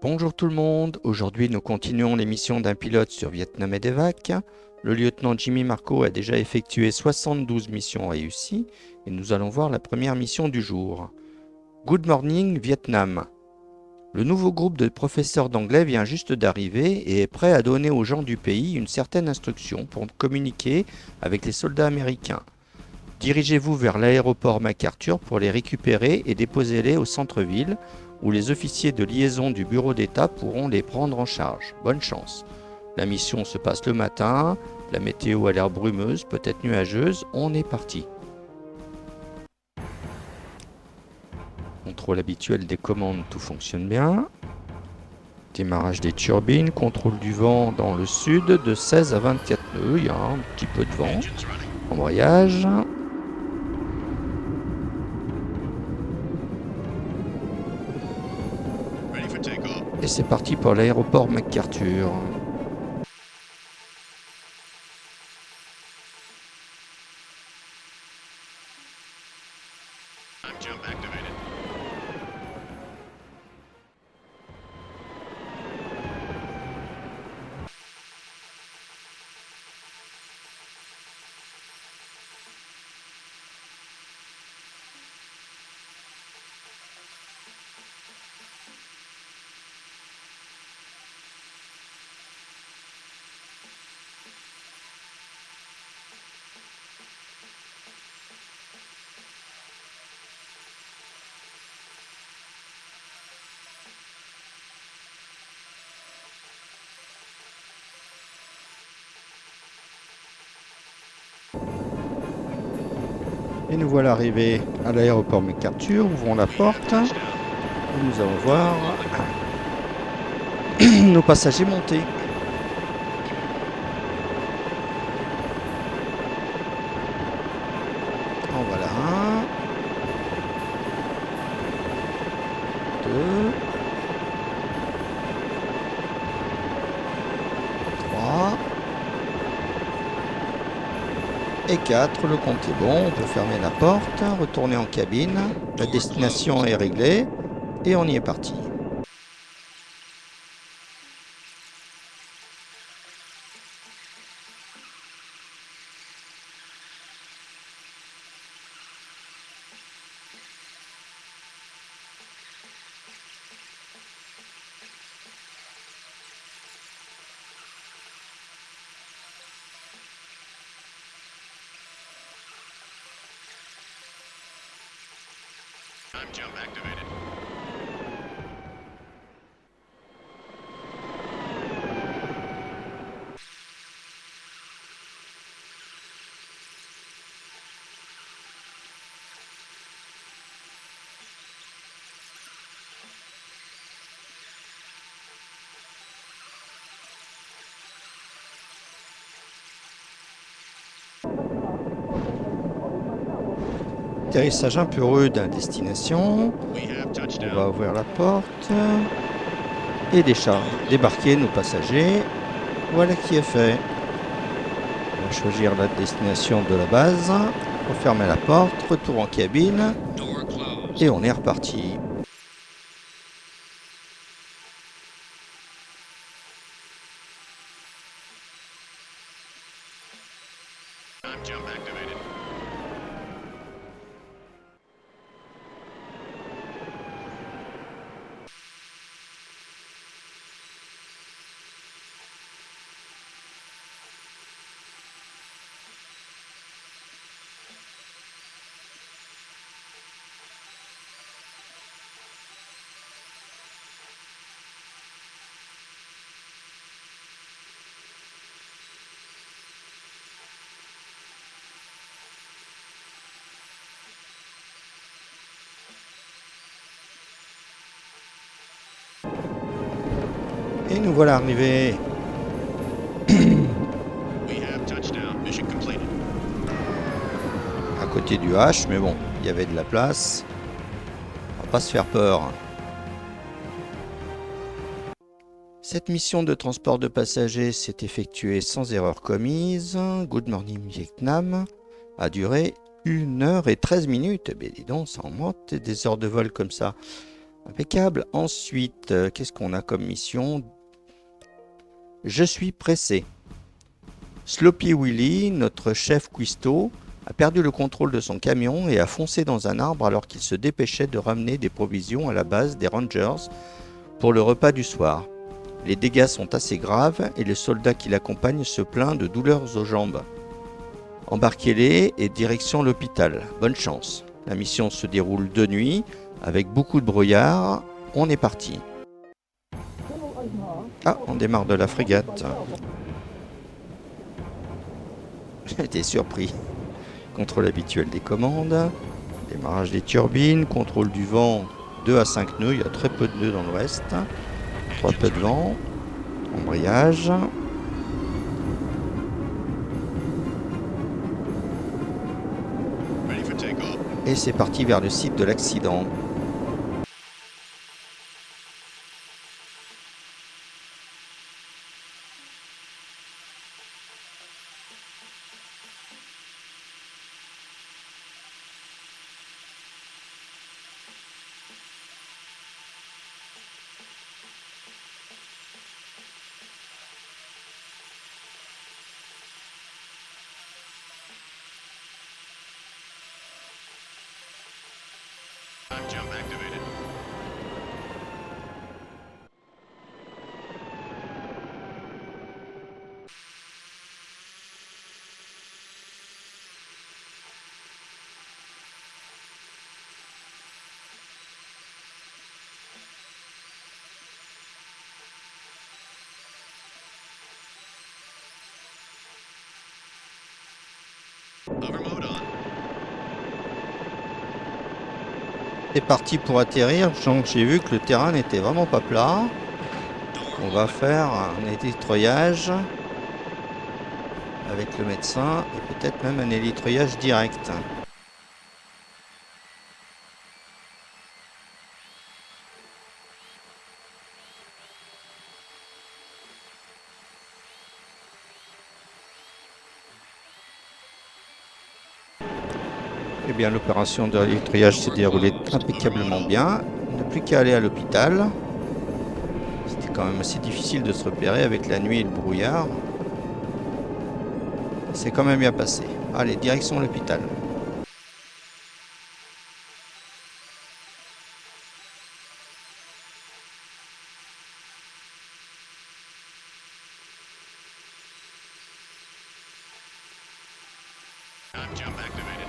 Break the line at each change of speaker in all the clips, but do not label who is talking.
Bonjour tout le monde, aujourd'hui nous continuons l'émission d'un pilote sur Vietnam et Medevac. Le lieutenant Jimmy Marco a déjà effectué 72 missions réussies et nous allons voir la première mission du jour. Good Morning Vietnam. Le nouveau groupe de professeurs d'anglais vient juste d'arriver et est prêt à donner aux gens du pays une certaine instruction pour communiquer avec les soldats américains. Dirigez-vous vers l'aéroport MacArthur pour les récupérer et déposez-les au centre-ville où les officiers de liaison du bureau d'État pourront les prendre en charge. Bonne chance. La mission se passe le matin, la météo a l'air brumeuse, peut-être nuageuse, on est parti. Contrôle habituel des commandes, tout fonctionne bien. Démarrage des turbines, contrôle du vent dans le sud de 16 à 24 nœuds, il y a un petit peu de vent. Embrayage. Et c'est parti pour l'aéroport MacArthur. Et nous voilà arrivés à l'aéroport MacArthur, ouvrons la porte et nous allons voir nos passagers monter. En voilà un, deux, trois et 4, le compte est bon, on peut fermer la porte, retourner en cabine, la destination est réglée et on y est parti.
Time jump activated.
Atterrissage un peu rude à destination.
We have
On
touchdown.
va ouvrir la porte et débarquer nos passagers. Voilà qui est fait. On va choisir la destination de la base, refermer la porte, retour en cabine
Door closed.
et on est reparti.
Time jump activated.
Et nous voilà arrivés.
We have touchdown. Mission completed.
À côté du H, mais bon, il y avait de la place. On va pas se faire peur. Cette mission de transport de passagers s'est effectuée sans erreur commise. Good Morning Vietnam a duré 1 heure et 13 minutes. Eh bien, dis donc, ça en monte des heures de vol comme ça. Impeccable. Ensuite, qu'est-ce qu'on a comme mission? Je suis pressé. Sloppy Willy, notre chef cuistot, a perdu le contrôle de son camion et a foncé dans un arbre alors qu'il se dépêchait de ramener des provisions à la base des Rangers pour le repas du soir. Les dégâts sont assez graves et le soldat qui l'accompagne se plaint de douleurs aux jambes. Embarquez-les et direction l'hôpital. Bonne chance. La mission se déroule de nuit avec beaucoup de brouillard. On est parti. Ah, on démarre de la frégate. J'étais surpris. Contrôle habituel des commandes. Démarrage des turbines. Contrôle du vent. 2 à 5 nœuds. Il y a très peu de nœuds dans l'ouest. 3 peu de vent. Embrayage.
Ready for takeoff.
Et c'est parti vers le site de l'accident.
Time jump activated. Hover mode on.
C'est parti pour atterrir. Donc j'ai vu que le terrain n'était vraiment pas plat. On va faire un élitroyage avec le médecin et peut-être même un élitroyage direct. Eh bien, l'opération de l'élitroyage s'est déroulée impeccablement bien. Il n'y a plus qu'à aller à l'hôpital. C'était quand même assez difficile de se repérer avec la nuit et le brouillard. C'est quand même bien passé. Allez, direction l'hôpital.
Time jump activated.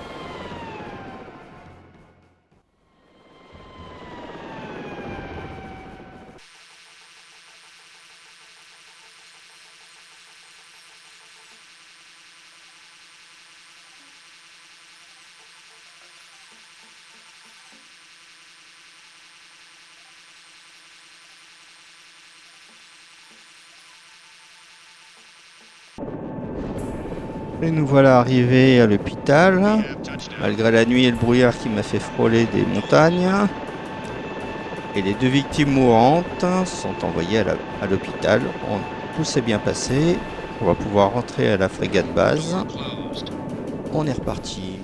Et nous voilà arrivés à l'hôpital.
We have touchdown.
Malgré la nuit et le brouillard qui m'a fait frôler des montagnes. Et les 2 victimes mourantes sont envoyées à l'hôpital. Tout s'est bien passé. On va pouvoir rentrer à la frégate base.
Door closed.
On est reparti.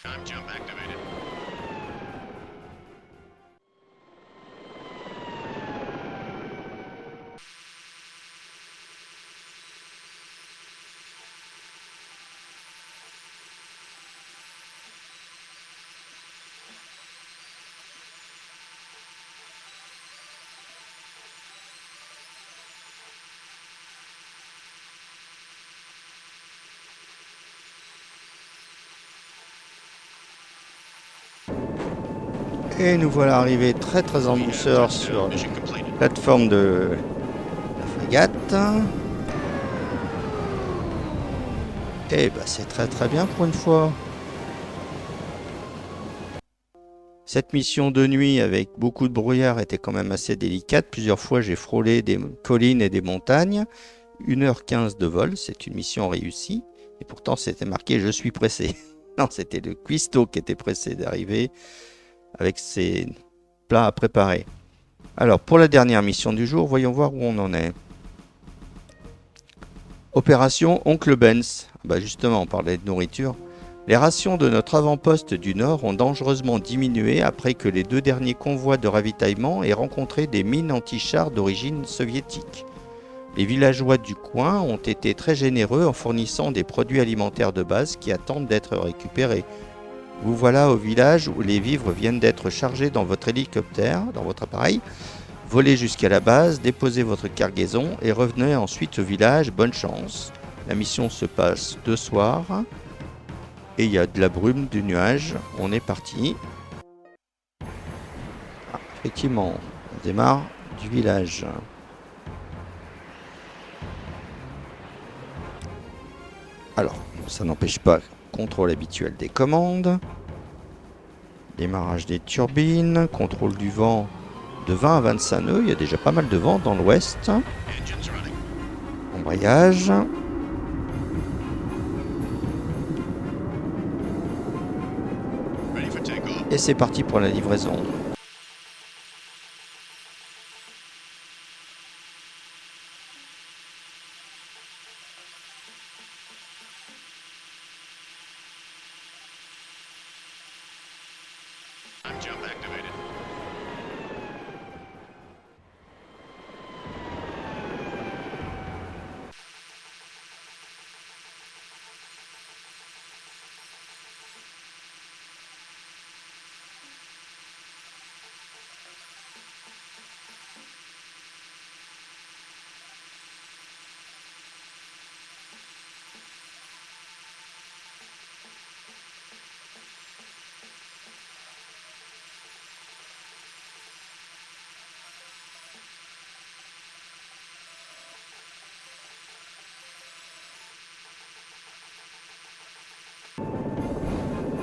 Time jump activated.
Et nous voilà arrivés très en douceur sur la
Mission completed.
plateforme de la frégate. Et bah c'est très bien pour une fois. Cette mission de nuit avec beaucoup de brouillard était quand même assez délicate. Plusieurs fois j'ai frôlé des collines et des montagnes. 1h15 de vol, c'est une mission réussie. Et pourtant, c'était marqué « Je suis pressé ». Non, c'était le cuistot qui était pressé d'arriver avec ses plats à préparer. Alors, pour la dernière mission du jour, voyons voir où on en est. Opération Oncle Benz. Justement, on parlait de nourriture. Les rations de notre avant-poste du Nord ont dangereusement diminué après que les 2 derniers convois de ravitaillement aient rencontré des mines anti-chars d'origine soviétique. Les villageois du coin ont été très généreux en fournissant des produits alimentaires de base qui attendent d'être récupérés. Vous voilà au village où les vivres viennent d'être chargés dans votre hélicoptère, dans votre appareil. Volez jusqu'à la base, déposez votre cargaison et revenez ensuite au village. Bonne chance. La mission se passe 2 soirs. Et il y a de la brume, du nuage. On est parti. Effectivement, on démarre du village. Alors, ça n'empêche pas contrôle habituel des commandes. Démarrage des turbines. Contrôle du vent de 20 à 25 nœuds. Il y a déjà pas mal de vent dans l'ouest.
Engines running.
Embrayage.
Ready for takeoff.
Et c'est parti pour la livraison.
Time jump activated.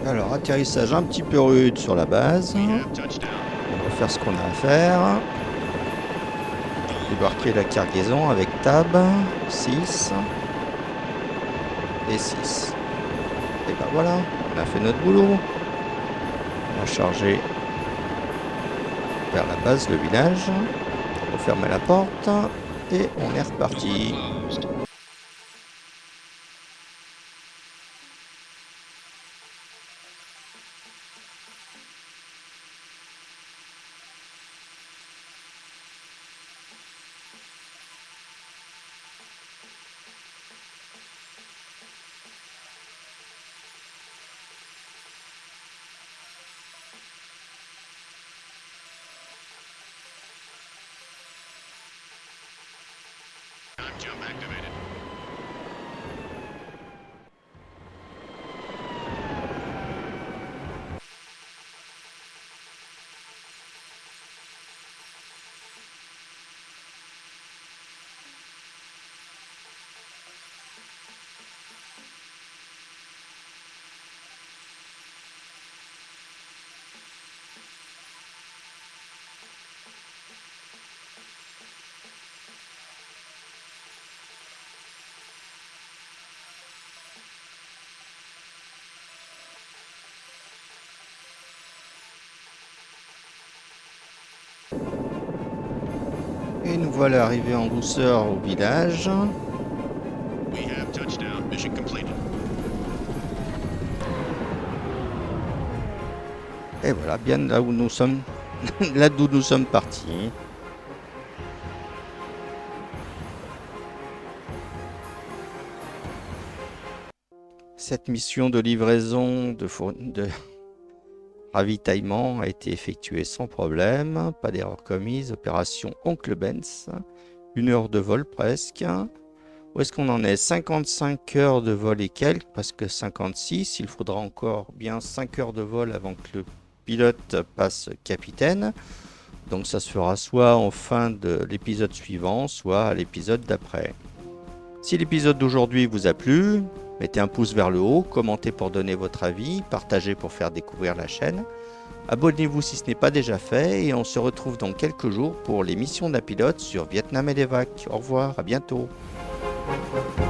Alors, atterrissage un petit peu rude sur la base.
We have touchdown.
On va faire ce qu'on a à faire. Débarquer la cargaison avec tab 6 et 6. Et ben voilà, on a fait notre boulot. On va charger vers la base, le village. On va fermer la porte et on est reparti.
Closed. Time jump activated.
Et nous voilà arrivés en douceur au village.
We have touchdown. Mission completed.
Et voilà, bien là où nous sommes, là d'où nous sommes partis. Cette mission de livraison de ravitaillement a été effectuée sans problème, pas d'erreur commise, opération Oncle Benz, 1 heure de vol presque. Où est-ce qu'on en est? 55 heures de vol et quelques, presque 56. Il faudra encore bien 5 heures de vol avant que le pilote passe capitaine. Donc ça se fera soit en fin de l'épisode suivant, soit à l'épisode d'après. Si l'épisode d'aujourd'hui vous a plu, mettez un pouce vers le haut, commentez pour donner votre avis, partagez pour faire découvrir la chaîne. Abonnez-vous si ce n'est pas déjà fait et on se retrouve dans quelques jours pour l'émission d'un pilote sur Vietnam Medevac. Au revoir, à bientôt. Bye.